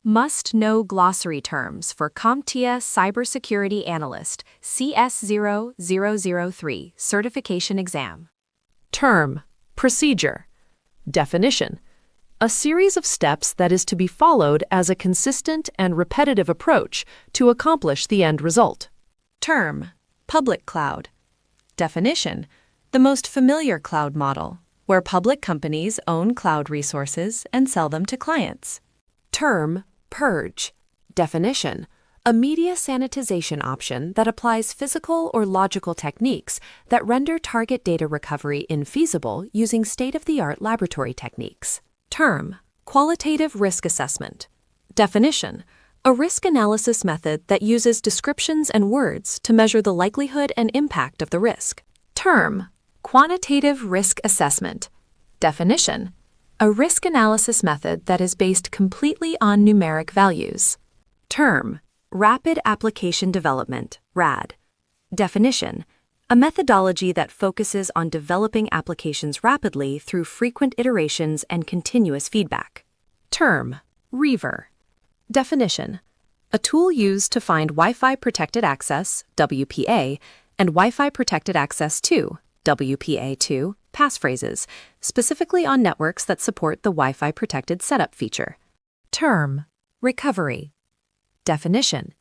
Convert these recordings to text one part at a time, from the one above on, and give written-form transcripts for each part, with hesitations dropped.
Must-know glossary terms for CompTIA Cybersecurity Analyst CS00003 certification exam. Term, procedure. Definition: a series of steps that is to be followed as a consistent and repetitive approach to accomplish the end result. Term, public cloud. Definition: the most familiar cloud model, where public companies own cloud resources and sell them to clients. Term, purge. Definition: a media sanitization option that applies physical or logical techniques that render target data recovery infeasible using state-of-the-art laboratory techniques. Term, qualitative risk assessment. Definition: a risk analysis method that uses descriptions and words to measure the likelihood and impact of the risk. Term, quantitative risk assessment. Definition: a risk analysis method that is based completely on numeric values. Term, rapid application development, RAD. Definition: a methodology that focuses on developing applications rapidly through frequent iterations and continuous feedback. Term, Reaver. Definition: a tool used to find Wi-Fi Protected Access, WPA, and Wi-Fi Protected Access to, WPA2, passphrases, specifically on networks that support the Wi-Fi Protected Setup feature. Term, recovery. Definition: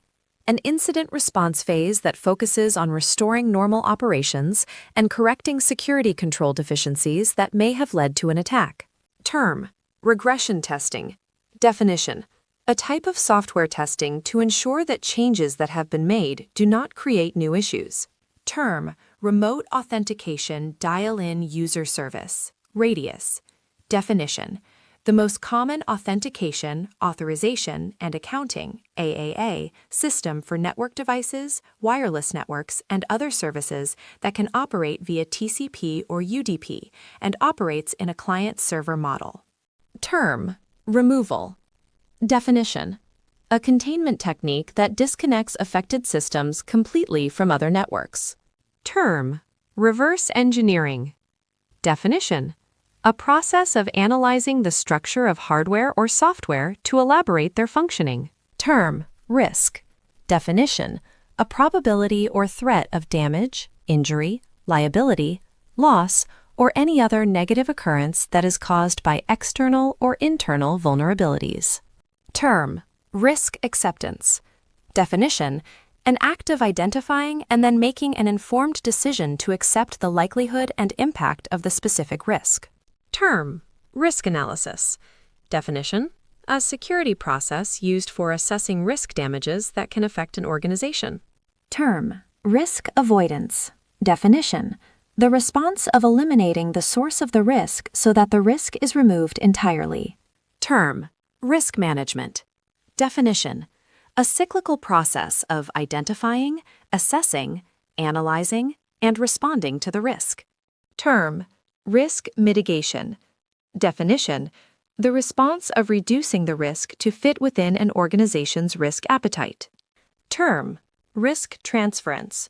an incident response phase that focuses on restoring normal operations and correcting security control deficiencies that may have led to an attack. Term, regression testing. Definition: a type of software testing to ensure that changes that have been made do not create new issues. Term, remote authentication dial-in user service, RADIUS. Definition: the most common authentication, authorization, and accounting AAA system for network devices, wireless networks, and other services that can operate via TCP or UDP and operates in a client-server model. Term, removal. Definition: a containment technique that disconnects affected systems completely from other networks. Term, reverse engineering. Definition: a process of analyzing the structure of hardware or software to elaborate their functioning. Term, risk. Definition: a probability or threat of damage, injury, liability, loss, or any other negative occurrence that is caused by external or internal vulnerabilities. Term, risk acceptance. Definition: an act of identifying and then making an informed decision to accept the likelihood and impact of the specific risk. Term, risk analysis. Definition: a security process used for assessing risk damages that can affect an organization. Term, risk avoidance. Definition: the response of eliminating the source of the risk so that the risk is removed entirely. Term, risk management. Definition: a cyclical process of identifying, assessing, analyzing, and responding to the risk. Term, risk mitigation. Definition: the response of reducing the risk to fit within an organization's risk appetite. Term, risk transference.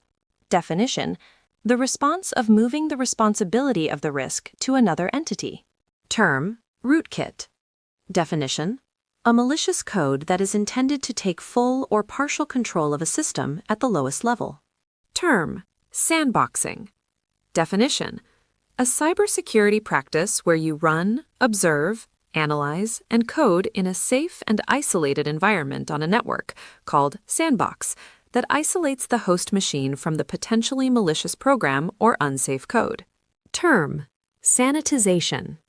Definition: the response of moving the responsibility of the risk to another entity. Term, rootkit. Definition: a malicious code that is intended to take full or partial control of a system at the lowest level. Term, sandboxing. Definition: a cybersecurity practice where you run, observe, analyze, and code in a safe and isolated environment on a network called sandbox that isolates the host machine from the potentially malicious program or unsafe code. Term, sanitization.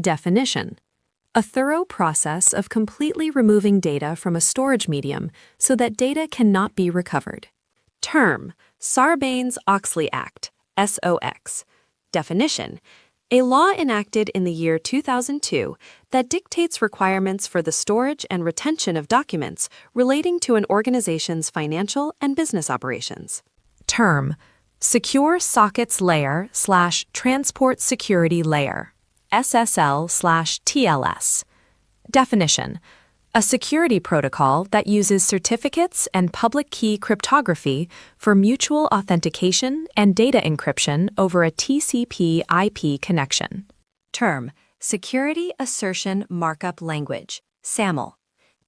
Definition: a thorough process of completely removing data from a storage medium so that data cannot be recovered. Term, Sarbanes-Oxley Act, SOX. Definition: a law enacted in the year 2002 that dictates requirements for the storage and retention of documents relating to an organization's financial and business operations. Term, Secure Sockets Layer/Transport Security Layer, SSL/TLS. Definition: a security protocol that uses certificates and public key cryptography for mutual authentication and data encryption over a TCP/IP connection. Term, Security Assertion Markup Language, SAML.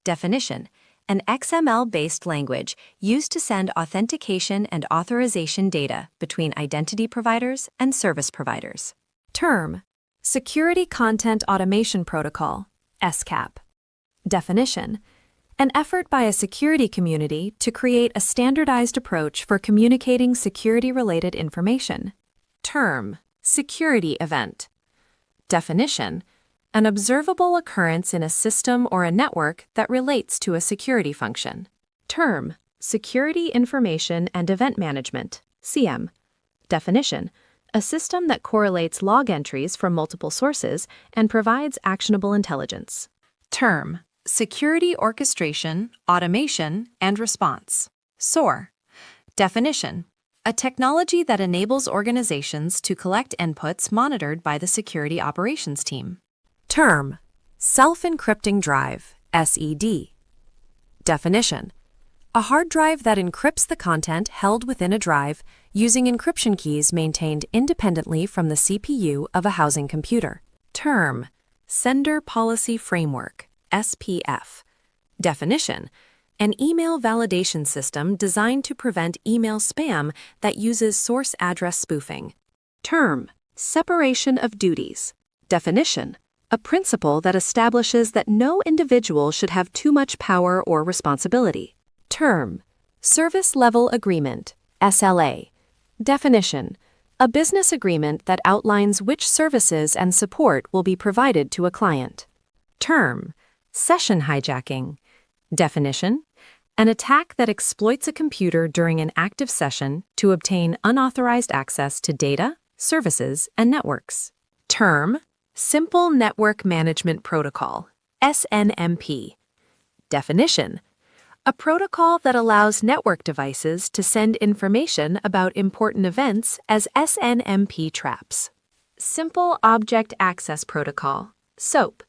Definition: an XML-based language used to send authentication and authorization data between identity providers and service providers. Term: Security Content Automation Protocol, SCAP. Definition: an effort by a security community to create a standardized approach for communicating security-related information. Term: security event. Definition: an observable occurrence in a system or a network that relates to a security function. Term: security information and event management, CM. Definition: a system that correlates log entries from multiple sources and provides actionable intelligence. Term: security orchestration, automation, and response, SOAR. Definition: a technology that enables organizations to collect inputs monitored by the security operations team. Term: self-encrypting drive, SED. Definition: a hard drive that encrypts the content held within a drive using encryption keys maintained independently from the CPU of a housing computer. Term: sender policy framework, SPF. Definition: an email validation system designed to prevent email spam that uses source address spoofing. Term: separation of duties. Definition: a principle that establishes that no individual should have too much power or responsibility. Term: service level agreement, SLA. Definition: a business agreement that outlines which services and support will be provided to a client. Term: session hijacking. Definition: an attack that exploits a computer during an active session to obtain unauthorized access to data, services, and networks. Term: simple network management protocol, SNMP. Definition: a protocol that allows network devices to send information about important events as SNMP traps. Simple Object Access Protocol, SOAP.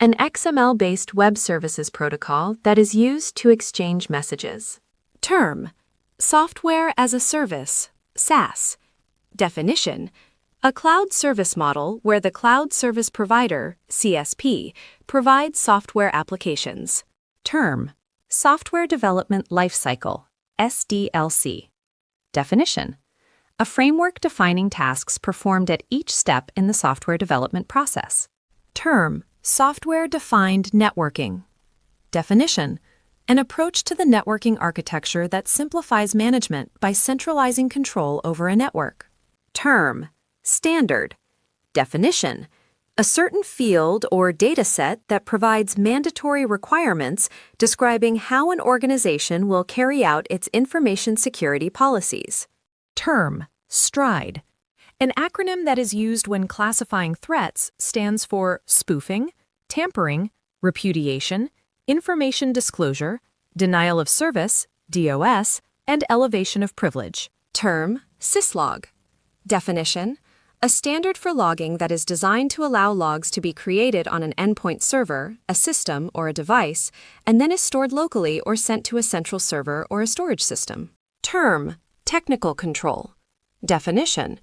An XML-based web services protocol that is used to exchange messages. Term: software as a service, SaaS. Definition: a cloud service model where the cloud service provider, CSP, provides software applications. Term: software development lifecycle, SDLC. Definition: a framework defining tasks performed at each step in the software development process. Term: software-defined networking. Definition: an approach to the networking architecture that simplifies management by centralizing control over a network. Term: standard. Definition: a certain field or data set that provides mandatory requirements describing how an organization will carry out its information security policies. Term: STRIDE. An acronym that is used when classifying threats stands for spoofing, tampering, repudiation, information disclosure, denial of service, DOS, and elevation of privilege. Term: syslog. Definition: a standard for logging that is designed to allow logs to be created on an endpoint server, a system, or a device, and then is stored locally or sent to a central server or a storage system. Term: technical control. Definition: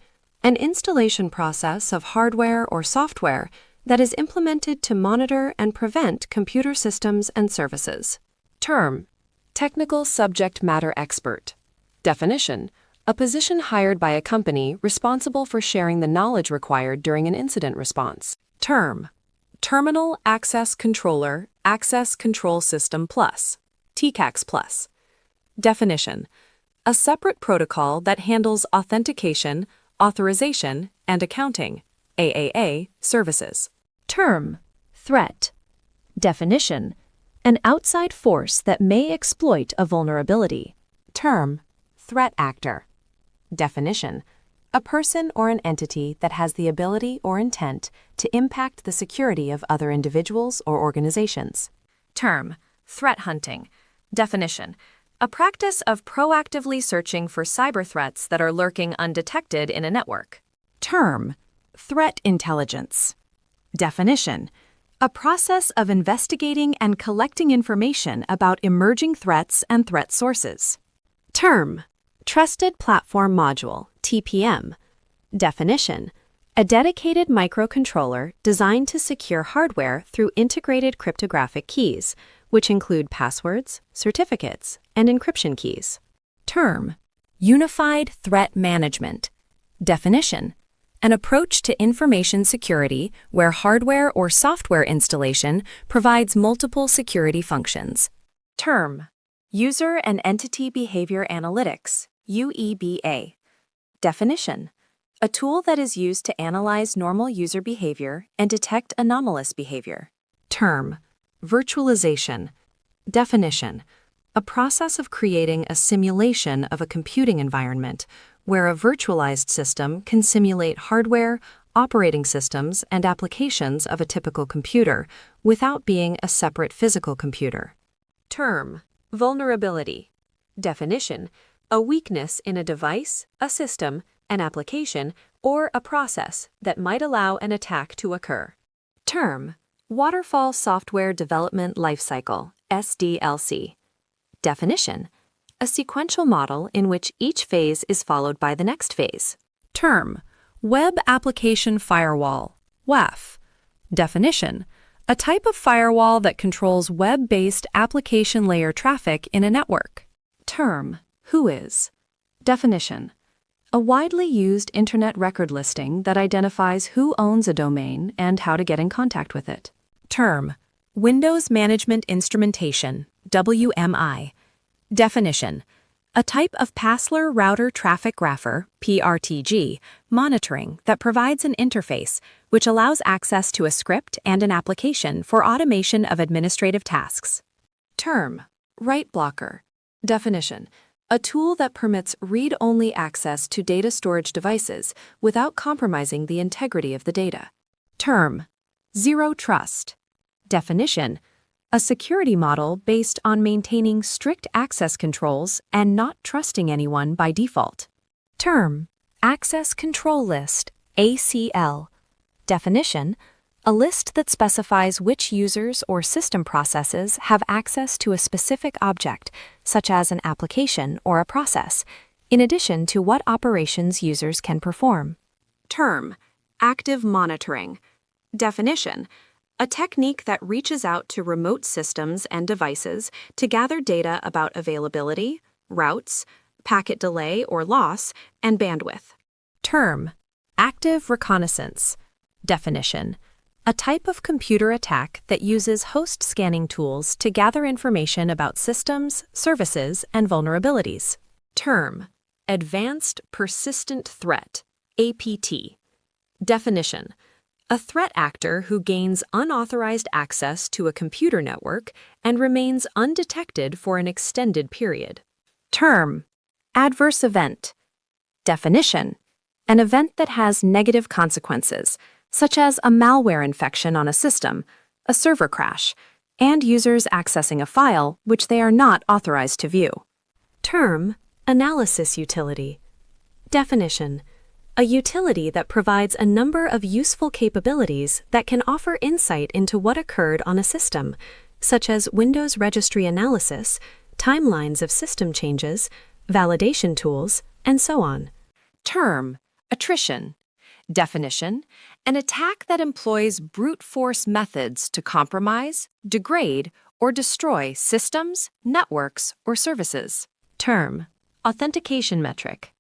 an installation process of hardware or software that is implemented to monitor and prevent computer systems and services. Term: technical subject matter expert. Definition: a position hired by a company responsible for sharing the knowledge required during an incident response. Term: Terminal Access Controller Access Control System Plus, TCAX Plus. Definition: a separate protocol that handles authentication, authorization, and accounting, AAA, services. Term: threat. Definition: an outside force that may exploit a vulnerability. Term: threat actor. Definition: a person or an entity that has the ability or intent to impact the security of other individuals or organizations. Term: threat hunting. Definition: a practice of proactively searching for cyber threats that are lurking undetected in a network. Term: threat intelligence. Definition: a process of investigating and collecting information about emerging threats and threat sources. Term: Trusted Platform Module, TPM. Definition: a dedicated microcontroller designed to secure hardware through integrated cryptographic keys, which include passwords, certificates, and encryption keys. Term: Unified Threat Management. Definition: An approach to information security where hardware or software installation provides multiple security functions. Term: User and Entity Behavior Analytics, UEBA. Definition: A tool that is used to analyze normal user behavior and detect anomalous behavior. Term: Virtualization. Definition: A process of creating a simulation of a computing environment where a virtualized system can simulate hardware, operating systems, and applications of a typical computer without being a separate physical computer. Term: Vulnerability. Definition: A weakness in a device, a system, an application, or a process that might allow an attack to occur. Term: Waterfall Software Development Lifecycle, SDLC. Definition: A sequential model in which each phase is followed by the next phase. Term: Web Application Firewall, WAF. Definition: A type of firewall that controls web-based application layer traffic in a network. Term: Whois. Definition: A widely used internet record listing that identifies who owns a domain and how to get in contact with it. Term: Windows Management Instrumentation, WMI. Definition: A type of Passler Router Traffic Grapher, PRTG, monitoring that provides an interface which allows access to a script and an application for automation of administrative tasks. Term: Write Blocker. Definition: A tool that permits read-only access to data storage devices without compromising the integrity of the data. Term: Zero Trust. Definition: A security model based on maintaining strict access controls and not trusting anyone by default. Term: Access Control List, ACL. Definition: A list that specifies which users or system processes have access to a specific object, such as an application or a process, in addition to what operations users can perform. Term: Active Monitoring. Definition: A technique that reaches out to remote systems and devices to gather data about availability, routes, packet delay or loss, and bandwidth. Term: Active Reconnaissance. Definition: A type of computer attack that uses host scanning tools to gather information about systems, services, and vulnerabilities. Term: Advanced Persistent Threat, APT. Definition: A threat actor who gains unauthorized access to a computer network and remains undetected for an extended period. Term: Adverse Event. Definition: An event that has negative consequences, such as a malware infection on a system, a server crash, and users accessing a file which they are not authorized to view. Term: Analysis Utility. Definition: A utility that provides a number of useful capabilities that can offer insight into what occurred on a system, such as Windows registry analysis, timelines of system changes, validation tools, and so on. Term: Attrition. Definition: An attack that employs brute force methods to compromise, degrade, or destroy systems, networks, or services. Term: Authentication Metric.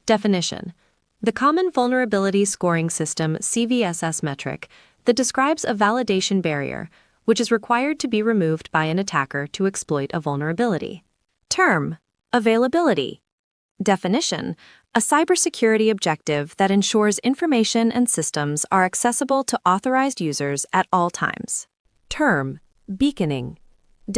Definition: The Common Vulnerability Scoring System CVSS metric that describes a validation barrier, which is required to be removed by an attacker to exploit a vulnerability. Term: Availability. Definition: A cybersecurity objective that ensures information and systems are accessible to authorized users at all times. Term: Beaconing.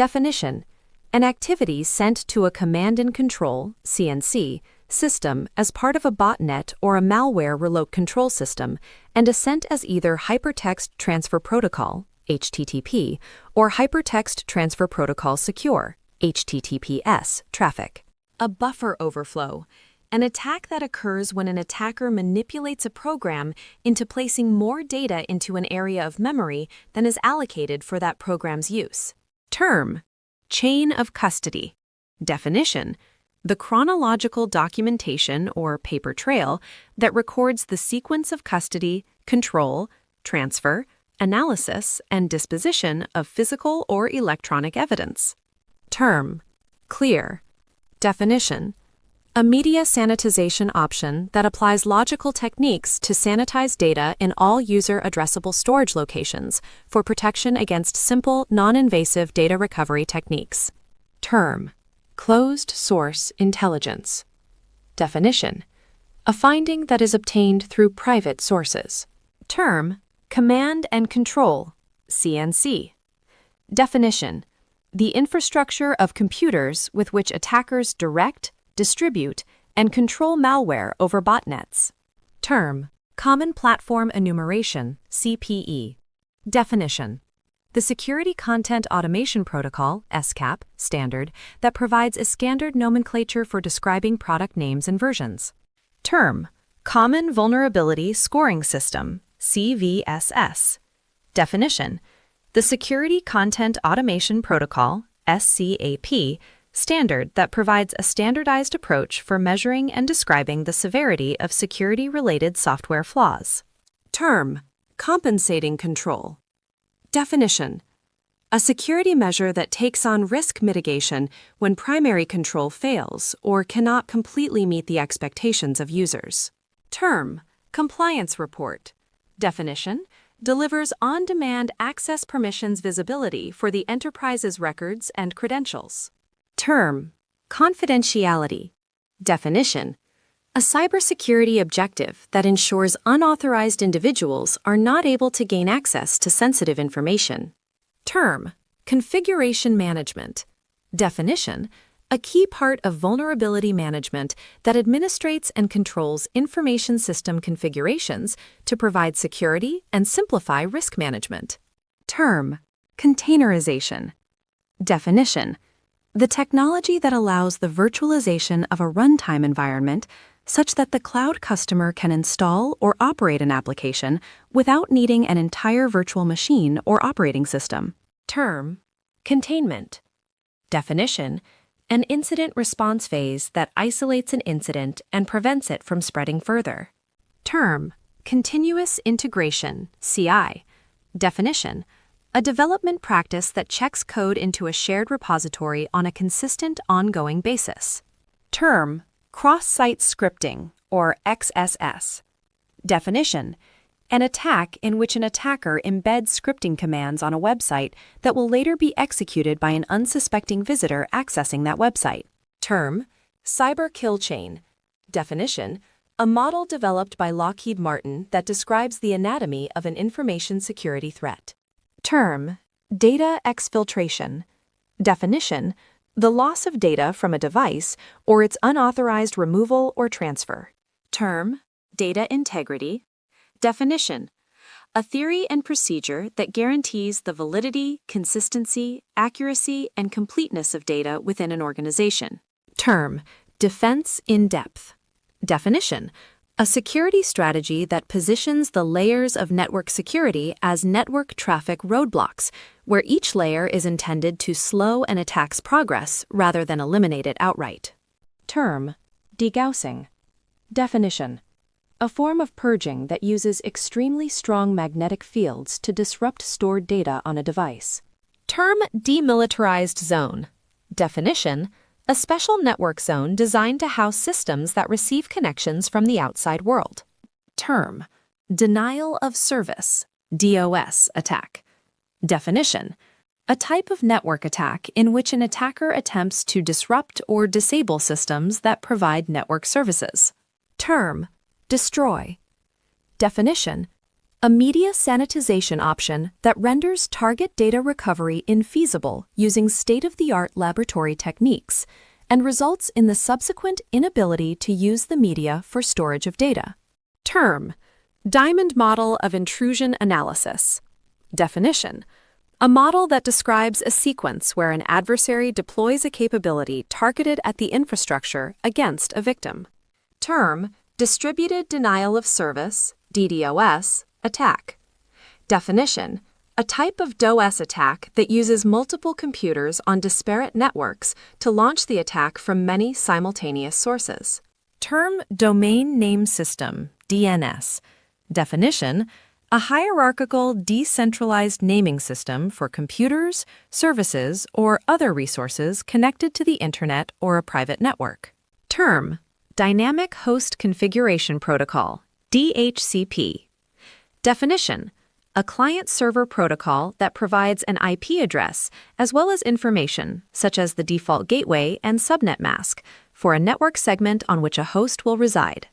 Definition: An activity sent to a command and control, CNC, system as part of a botnet or a malware remote control system and is sent as either Hypertext Transfer Protocol, HTTP, or Hypertext Transfer Protocol Secure, HTTPS, traffic. A buffer overflow, an attack that occurs when an attacker manipulates a program into placing more data into an area of memory than is allocated for that program's use. Term: Chain of Custody. Definition: The chronological documentation or paper trail that records the sequence of custody, control, transfer, analysis, and disposition of physical or electronic evidence. Term: clear. Definition: a media sanitization option that applies logical techniques to sanitize data in all user-addressable storage locations for protection against simple, non-invasive data recovery techniques. Term: closed source intelligence. Definition: a finding that is obtained through private sources. Term: command and control, CNC. Definition: the infrastructure of computers with which attackers direct, distribute, and control malware over botnets. Term: common platform enumeration, CPE. Definition: the Security Content Automation Protocol, SCAP, standard that provides a standard nomenclature for describing product names and versions. Term: common vulnerability scoring system, CVSS. Definition: the Security Content Automation Protocol, SCAP, standard that provides a standardized approach for measuring and describing the severity of security-related software flaws. Term: compensating control. Definition: a security measure that takes on risk mitigation when primary control fails or cannot completely meet the expectations of users. Term: compliance report. Definition: delivers on-demand access permissions visibility for the enterprise's records and credentials. Term: confidentiality. Definition: a cybersecurity objective that ensures unauthorized individuals are not able to gain access to sensitive information. Term: configuration management. Definition: a key part of vulnerability management that administrates and controls information system configurations to provide security and simplify risk management. Term: containerization. Definition: the technology that allows the virtualization of a runtime environment such that the cloud customer can install or operate an application without needing an entire virtual machine or operating system. Term: containment. Definition: an incident response phase that isolates an incident and prevents it from spreading further. Term: continuous integration, CI. Definition: a development practice that checks code into a shared repository on a consistent, ongoing basis. Term: cross-site scripting, or XSS. Definition: an attack in which an attacker embeds scripting commands on a website that will later be executed by an unsuspecting visitor accessing that website. Term: cyber kill chain. Definition: a model developed by Lockheed Martin that describes the anatomy of an information security threat. Term: data exfiltration. Definition: the loss of data from a device or its unauthorized removal or transfer. Term: data integrity. Definition: a theory and procedure that guarantees the validity, consistency, accuracy, and completeness of data within an organization. Term: defense in depth. Definition: a security strategy that positions the layers of network security as network traffic roadblocks, where each layer is intended to slow an attack's progress rather than eliminate it outright. Term: degaussing. Definition: a form of purging that uses extremely strong magnetic fields to disrupt stored data on a device. Term: demilitarized zone. Definition: a special network zone designed to house systems that receive connections from the outside world. Term: denial of service, DOS attack. Definition: a type of network attack in which an attacker attempts to disrupt or disable systems that provide network services. Term: destroy. Definition: a media sanitization option that renders target data recovery infeasible using state-of-the-art laboratory techniques and results in the subsequent inability to use the media for storage of data. Term: diamond model of intrusion analysis. Definition: a model that describes a sequence where an adversary deploys a capability targeted at the infrastructure against a victim. Term: distributed denial of service, DDoS, attack. Definition: a type of DOS attack that uses multiple computers on disparate networks to launch the attack from many simultaneous sources. Term: domain name system, DNS. Definition: a hierarchical, decentralized naming system for computers, services, or other resources connected to the Internet or a private network. Term: Dynamic Host Configuration Protocol, DHCP. Definition: a client-server protocol that provides an IP address as well as information, such as the default gateway and subnet mask, for a network segment on which a host will reside.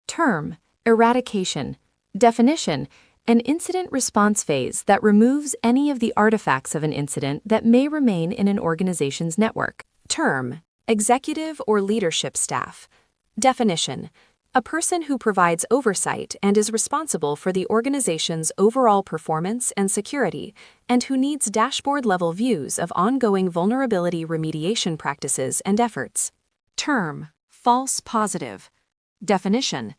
Term: eradication. Definition: an incident response phase that removes any of the artifacts of an incident that may remain in an organization's network. Term: executive or leadership staff. Definition: a person who provides oversight and is responsible for the organization's overall performance and security, and who needs dashboard-level views of ongoing vulnerability remediation practices and efforts. Term: false positive. Definition: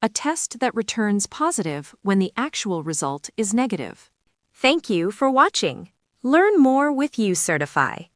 a test that returns positive when the actual result is negative. Thank you for watching. Learn more with UCertify.